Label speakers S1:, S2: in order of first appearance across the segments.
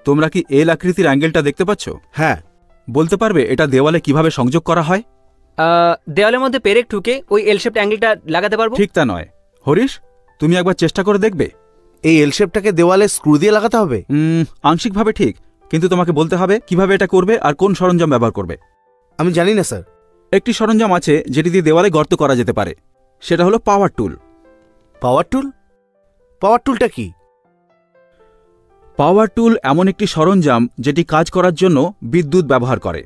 S1: তোমরা কি এল আকৃতির অ্যাঙ্গেলটা দেখতে পাচ্ছ?
S2: হ্যাঁ।
S1: বলতে পারবে এটা দেওয়ালে কিভাবে সংযোগ করা হয়?
S3: দেওয়ালের মধ্যে পেরেক ঠুকে ওই এল শেপড অ্যাঙ্গেলটা লাগাতে পারবো।
S1: ঠিক তা নয়। হরিশ, তুমি একবার চেষ্টা করে দেখবে।
S2: এই এল শেপটাকে দেওয়ালে স্ক্রু দিয়ে লাগাতে হবে?
S1: আংশিকভাবে ঠিক, কিন্তু তোমাকে বলতে হবে কিভাবে এটা করবে আর কোন সরঞ্জাম ব্যবহার করবে।
S2: আমি জানি না স্যার।
S1: একটি সরঞ্জাম আছে যেটি দিয়ে দেওয়ালে গর্ত করা যেতে পারে, সেটা হলো পাওয়ার টুল।
S2: পাওয়ার টুল? পাওয়ার টুলটা কি?
S1: পাওয়ার টুল এমন একটি সরঞ্জাম যেটি কাজ করার জন্য বিদ্যুৎ ব্যবহার করে।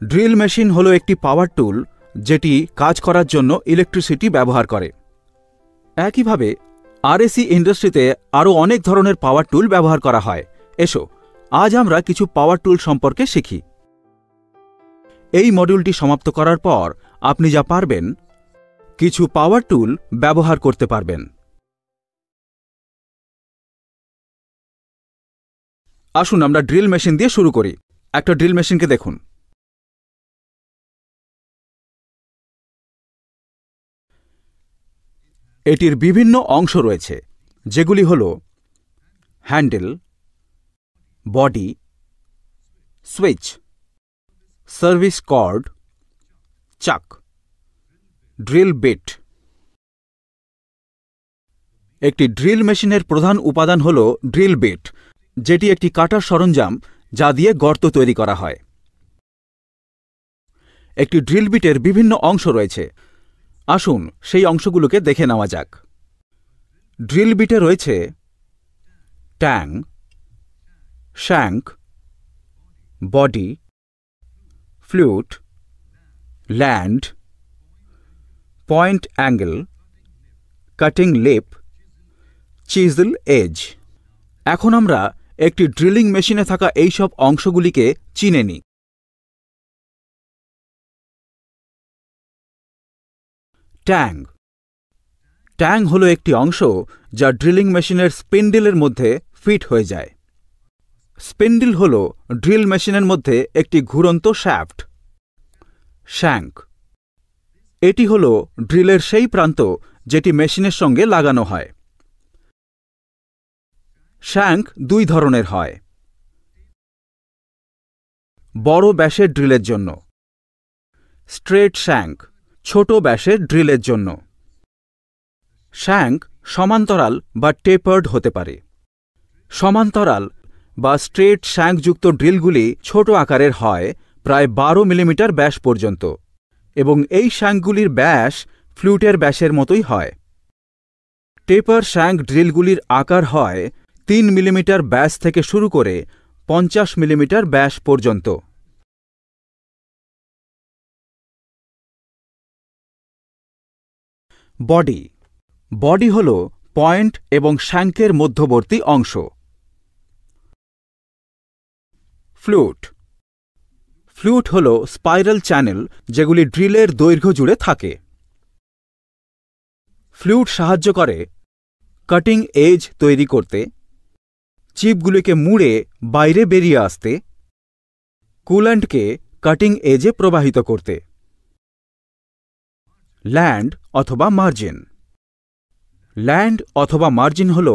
S1: ড্রিল মেশিন হলো একটি পাওয়ার টুল যেটি কাজ করার জন্য ইলেকট্রিসিটি ব্যবহার করে। একইভাবে আরএসি ইন্ডাস্ট্রিতে আরও অনেক ধরনের পাওয়ার টুল ব্যবহার করা হয়। এসো আজ আমরা কিছু পাওয়ার টুল সম্পর্কে শিখি। এই মডিউলটি সমাপ্ত করার পর আপনি যা পারবেন, কিছু পাওয়ার টুল ব্যবহার করতে পারবেন। আসুন আমরা ড্রিল মেশিন দিয়ে শুরু করি। একটা ড্রিল মেশিনকে দেখুন। এটির বিভিন্ন অংশ রয়েছে, যেগুলি হল handle, body, switch, service cord, chuck, drill bit. একটি ড্রিল মেশিনের প্রধান উপাদান হল ড্রিল বিট, যেটি একটি কাটার সরঞ্জাম যা দিয়ে গর্ত তৈরি করা হয়। একটি ড্রিল বিটের বিভিন্ন অংশ রয়েছে। আসুন সেই অংশগুলোকে দেখে নেওয়া যাক। ড্রিল বিটে রয়েছে tang, shank, body, flute, land, point angle, cutting lip, chisel edge. এখন আমরা একটি ড্রিলিং মেশিনে থাকা এইসব অংশগুলিকে চিনে নিই। ট্যাং। ট্যাং হল একটি অংশ যা ড্রিলিং মেশিনের স্পিন্ডেলের মধ্যে ফিট হয়ে যায়। স্পিন্ডেল হল ড্রিল মেশিনের মধ্যে একটি ঘুরন্ত শ্যাফট। শ্যাঙ্ক। এটি হল ড্রিলের সেই প্রান্ত যেটি মেশিনের সঙ্গে লাগানো হয়। শ্যাঙ্ক দুই ধরনের হয়: বড় ব্যাসের ড্রিলের জন্য, স্ট্রেট শ্যাঙ্ক ছোট ব্যাসের ড্রিলের জন্য। শ্যাঙ্ক সমান্তরাল বা টেপার্ড হতে পারে। সমান্তরাল বা স্ট্রেট শ্যাঙ্কযুক্ত ড্রিলগুলি ছোট আকারের হয়, প্রায় 12 মিলিমিটার ব্যাস পর্যন্ত, এবং এই শ্যাঙ্কগুলির ব্যাস ফ্লুটের ব্যাসের মতোই হয়। টেপার শ্যাঙ্ক ড্রিলগুলির আকার হয় 3 মিলিমিটার ব্যাস থেকে শুরু করে 50 মিলিমিটার ব্যাস পর্যন্ত। বডি। বডি হল পয়েন্ট এবং শ্যাঙ্কের মধ্যবর্তী অংশ। ফ্লুট। ফ্লুট হল স্পাইরাল চ্যানেল যেগুলি ড্রিলের দৈর্ঘ্য জুড়ে থাকে। ফ্লুট সাহায্য করে কাটিং এজ তৈরি করতে, চিপগুলিকে মুড়ে বাইরে বেরিয়ে আসতে, কুল্যান্টকে কাটিং এজে প্রবাহিত করতে। ল্যান্ড অথবা মার্জিন। ল্যান্ড অথবা মার্জিন হল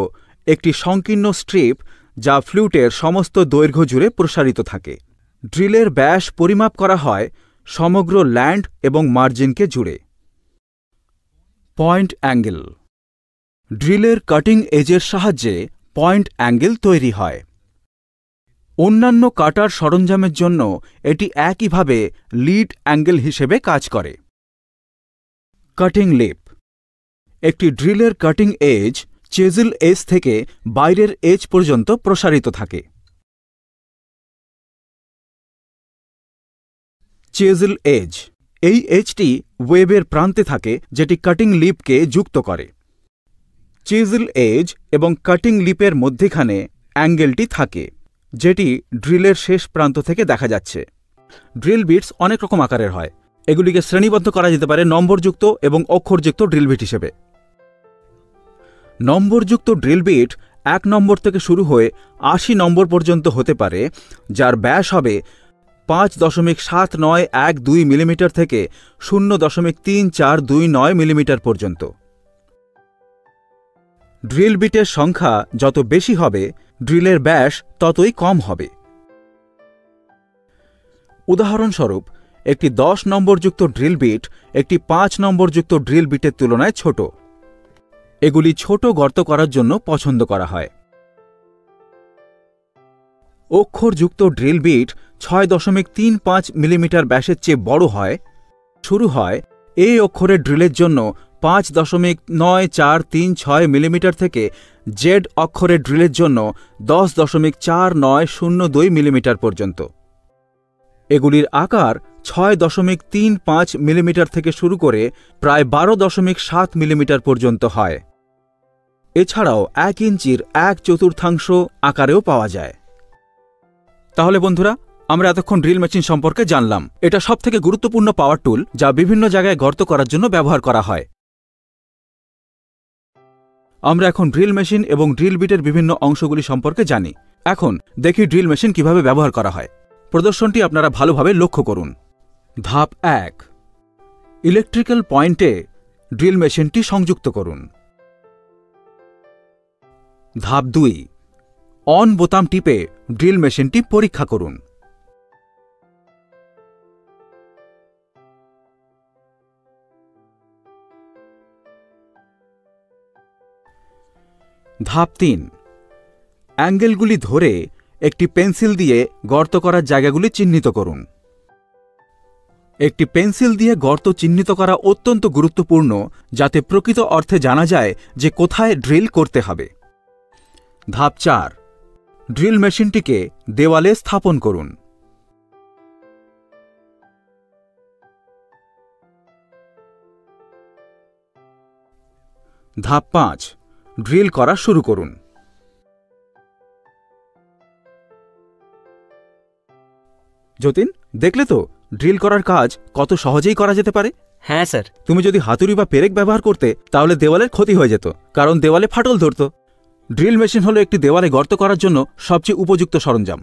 S1: একটি সংকীর্ণ স্ট্রিপ যা ফ্লুটের সমস্ত দৈর্ঘ্য জুড়ে প্রসারিত থাকে। ড্রিলের ব্যাস পরিমাপ করা হয় সমগ্র ল্যান্ড এবং মার্জিনকে জুড়ে। Point angle. ড্রিলের কাটিং এজের সাহায্যে পয়েন্ট অ্যাঙ্গেল তৈরি হয়। অন্যান্য কাটার সরঞ্জামের জন্য এটি একইভাবে লিড অ্যাঙ্গেল হিসেবে কাজ করে। Cutting lip. একটি ড্রিলের কাটিং এজ চেজল এজ থেকে বাইরের এজ পর্যন্ত প্রসারিত থাকে। Chisel edge. এই এজটি ওয়েবের প্রান্তে থাকে যেটি কাটিং লিপকে যুক্ত করে। চেজল এজ এবং কাটিং লিপের মধ্যেখানে অ্যাঙ্গেলটি থাকে, যেটি ড্রিলের শেষ প্রান্ত থেকে দেখা যাচ্ছে। ড্রিল বিটস অনেক রকম আকারের হয়। এগুলিকে শ্রেণীবদ্ধ করা যেতে পারে নম্বরযুক্ত এবং অক্ষরযুক্ত ড্রিল বিট হিসেবে। নম্বরযুক্ত ড্রিল বিট 1 নম্বর থেকে শুরু হয়ে 80 নম্বর পর্যন্ত হতে পারে, যার ব্যাস হবে 5.7912 মিলিমিটার থেকে 0.3429 মিলিমিটার পর্যন্ত। ড্রিল বিটের সংখ্যা যত বেশি হবে ড্রিলের ব্যাস ততই কম হবে। উদাহরণস্বরূপ একটি 10 নম্বরযুক্ত ড্রিল বিট একটি 5 নম্বরযুক্ত ড্রিল বিটের তুলনায় ছোট। এগুলি ছোট গর্ত করার জন্য পছন্দ করা হয়। অক্ষরযুক্ত ড্রিল বিট 6.35 মিলিমিটার ব্যাসের চেয়ে বড় হয়। শুরু হয় এ অক্ষরের ড্রিলের জন্য 5.9436 মিলিমিটার থেকে জেড অক্ষরের ড্রিলের জন্য 10.4902 মিলিমিটার পর্যন্ত। এগুলির আকার 6.35 মিলিমিটার থেকে শুরু করে প্রায় 12.7 মিলিমিটার পর্যন্ত হয়। এছাড়াও 1 ইঞ্চির 1/4 আকারেও পাওয়া যায়। তাহলে বন্ধুরা, আমরা এতক্ষণ ড্রিল মেশিন সম্পর্কে জানলাম। এটা সবথেকে গুরুত্বপূর্ণ পাওয়ার টুল যা বিভিন্ন জায়গায় গর্ত করার জন্য ব্যবহার করা হয়। আমরা এখন ড্রিল মেশিন এবং ড্রিল বিটের বিভিন্ন অংশগুলি সম্পর্কে জানি। এখন দেখি ড্রিল মেশিন কিভাবে ব্যবহার করা হয়। প্রদর্শনটি আপনারা ভালোভাবে লক্ষ্য করুন। ধাপ 1, ইলেকট্রিক্যাল পয়েন্টে ড্রিল মেশিনটি সংযুক্ত করুন। ধাপ 2, অন বোতাম টিপে ড্রিল মেশিনটি পরীক্ষা করুন। ধাপ 3, অ্যাঙ্গেলগুলি ধরে একটি পেন্সিল দিয়ে গর্ত করার জায়গাগুলি চিহ্নিত করুন। একটি পেন্সিল দিয়ে গর্ত চিহ্নিত করা অত্যন্ত গুরুত্বপূর্ণ, যাতে প্রকৃত অর্থে জানা যায় যে কোথায় ড্রিল করতে হবে। ধাপ 4, ড্রিল মেশিনটিকে দেওয়ালে স্থাপন করুন। ধাপ 5, ড্রিল করা শুরু করুন। যতীন, দেখলে তো ড্রিল করার কাজ কত সহজেই করা যেতে পারে?
S3: হ্যাঁ স্যার।
S1: তুমি যদি হাতুড়ি বা পেরেক ব্যবহার করতে তাহলে দেওয়ালের ক্ষতি হয়ে যেত, কারণ দেওয়ালে ফাটল ধরত। ড্রিল মেশিন হলো একটি দেওয়ালে গর্ত করার জন্য সবচেয়ে উপযুক্ত সরঞ্জাম।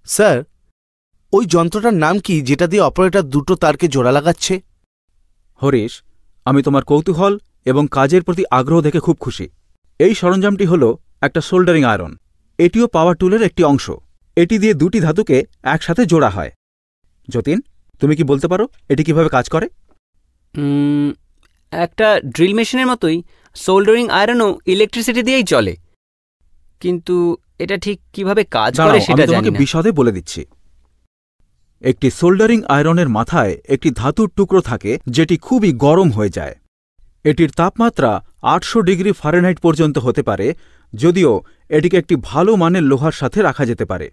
S2: স্যার, ওই যন্ত্রটার নাম কি যেটা দিয়ে অপারেটর দুটো তারকে জোড়া লাগাচ্ছে?
S1: হরিশ, আমি তোমার কৌতূহল এবং কাজের প্রতি আগ্রহ দেখে খুব খুশি। এই সরঞ্জামটি হল একটা সোল্ডারিং আয়রন। এটিও পাওয়ার টুলের একটি অংশ। এটি দিয়ে দুটি ধাতুকে একসাথে জোড়া হয়। যতীন, তুমি কি বলতে পারো এটি কিভাবে কাজ করে?
S3: একটা ড্রিল মেশিনের মতোই সোল্ডারিং আয়রনও ইলেকট্রিসিটি দিয়েই চলে, কিন্তু এটা ঠিক কিভাবে কাজ করে
S1: দাঁড়াও,
S3: সেটা
S1: আমি তোমাকে
S3: জানি না।
S1: বিশদে বলে দিচ্ছি। একটি সোল্ডারিং আয়রনের মাথায় একটি ধাতুর টুকরো থাকে যেটি খুবই গরম হয়ে যায়। এটির তাপমাত্রা 800 ডিগ্রি ফারেনহাইট পর্যন্ত হতে পারে, যদিও এটিকে একটি ভালো মানের লোহার সাথে রাখা যেতে পারে।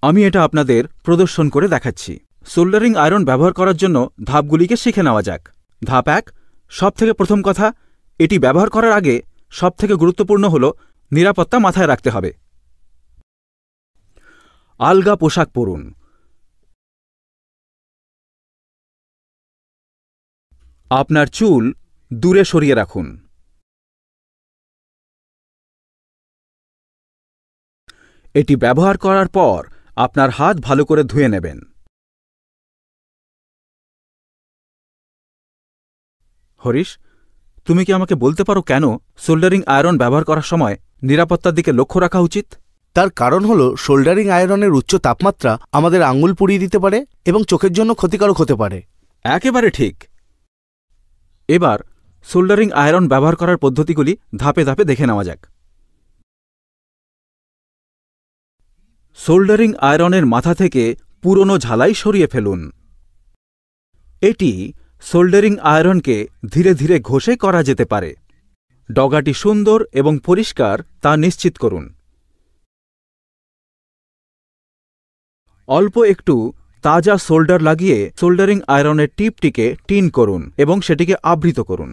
S1: আমি এটা আপনাদের প্রদর্শন করে দেখাচ্ছি। সোল্ডারিং আয়রন ব্যবহার করার জন্য ধাপগুলিকে শিখে নেওয়া যাক। ধাপ 1, সবথেকে প্রথম কথা, এটি ব্যবহার করার আগে সবথেকে গুরুত্বপূর্ণ হল নিরাপত্তা মাথায় রাখতে হবে। আলগা পোশাক পরুন। আপনার চুল দূরে সরিয়ে রাখুন। এটি ব্যবহার করার পর আপনার হাত ভালো করে ধুয়ে নেবেন। হরিশ, তুমি কি আমাকে বলতে পারো কেন সোল্ডারিং আয়রন ব্যবহার করার সময় নিরাপত্তার দিকে লক্ষ্য রাখা উচিত?
S2: তার কারণ হল সোল্ডারিং আয়রনের উচ্চ তাপমাত্রা আমাদের আঙুল পুড়িয়ে দিতে পারে এবং চোখের জন্য ক্ষতিকারক হতে পারে।
S1: একেবারে ঠিক। এবার সোল্ডারিং আয়রন ব্যবহার করার পদ্ধতিগুলি ধাপে ধাপে দেখে নেওয়া যাক। সোল্ডারিং আয়রনের মাথা থেকে পুরনো ঝালাই সরিয়ে ফেলুন। এটি সোল্ডারিং আয়রনকে ধীরে ধীরে ঘষে করা যেতে পারে। ডগাটি সুন্দর এবং পরিষ্কার তা নিশ্চিত করুন। অল্প একটু তাজা সোল্ডার লাগিয়ে সোল্ডারিং আয়রনের টিপটিকে টিন করুন এবং সেটিকে আবৃত করুন।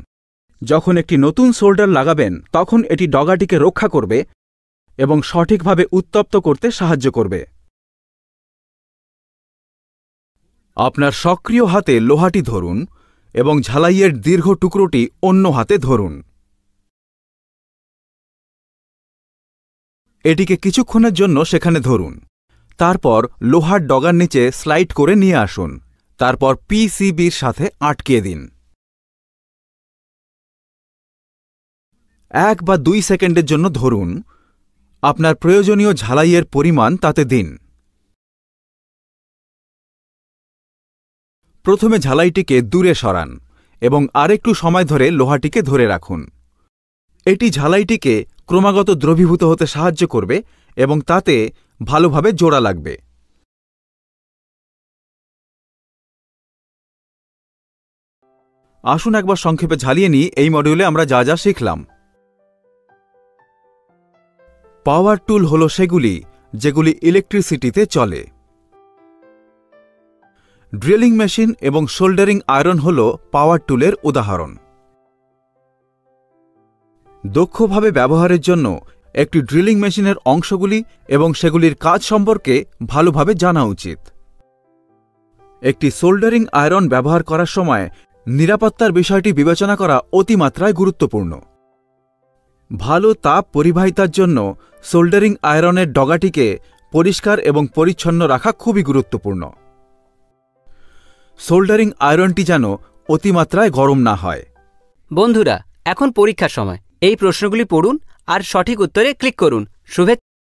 S1: যখন একটি নতুন সোল্ডার লাগাবেন তখন এটি ডগাটিকে রক্ষা করবে এবং সঠিকভাবে উত্তপ্ত করতে সাহায্য করবে। আপনার সক্রিয় হাতে লোহাটি ধরুন এবং ঝালাইয়ের দীর্ঘ টুকরোটি অন্য হাতে ধরুন। এটিকে কিছুক্ষণের জন্য সেখানে ধরুন। তারপর লোহার ডগার নিচে স্লাইড করে নিয়ে আসুন। তারপর পিসিবির সাথে আটকে দিন। 1 বা 2 সেকেন্ডের জন্য ধরুন, আপনার প্রয়োজনীয় ঝালাইয়ের পরিমাণ তাতে দিন। প্রথমে ঝালাইটিকে দূরে সরান এবং আরেকটু সময় ধরে লোহাটিকে ধরে রাখুন। এটি ঝালাইটিকে ক্রমাগত দ্রবীভূত হতে সাহায্য করবে এবং তাতে ভালোভাবে জোড়া লাগবে। আসুন একবার সংক্ষেপে ঝালিয়ে নিই এই মডিউলে আমরা যা যা শিখলাম। পাওয়ার টুল হল সেগুলি যেগুলি ইলেকট্রিসিটিতে চলে। ড্রিলিং মেশিন এবং সোল্ডারিং আয়রন হল পাওয়ার টুলের উদাহরণ। দক্ষভাবে ব্যবহারের জন্য একটি ড্রিলিং মেশিনের অংশগুলি এবং সেগুলির কাজ সম্পর্কে ভালোভাবে জানা উচিত। একটি সোল্ডারিং আয়রন ব্যবহার করার সময় নিরাপত্তার বিষয়টি বিবেচনা করা অতিমাত্রায় গুরুত্বপূর্ণ। ভালো তাপ পরিবাহিতার জন্য সোল্ডারিং আয়রনের ডগাটিকে পরিষ্কার এবং পরিচ্ছন্ন রাখা খুবই গুরুত্বপূর্ণ। সোল্ডারিং আয়রনটি যেন অতিমাত্রায় গরম না হয়।
S3: বন্ধুরা, এখন পরীক্ষার সময়। এই প্রশ্নগুলি পড়ুন আর সঠিক উত্তরে ক্লিক করুন। শুভেচ্ছা।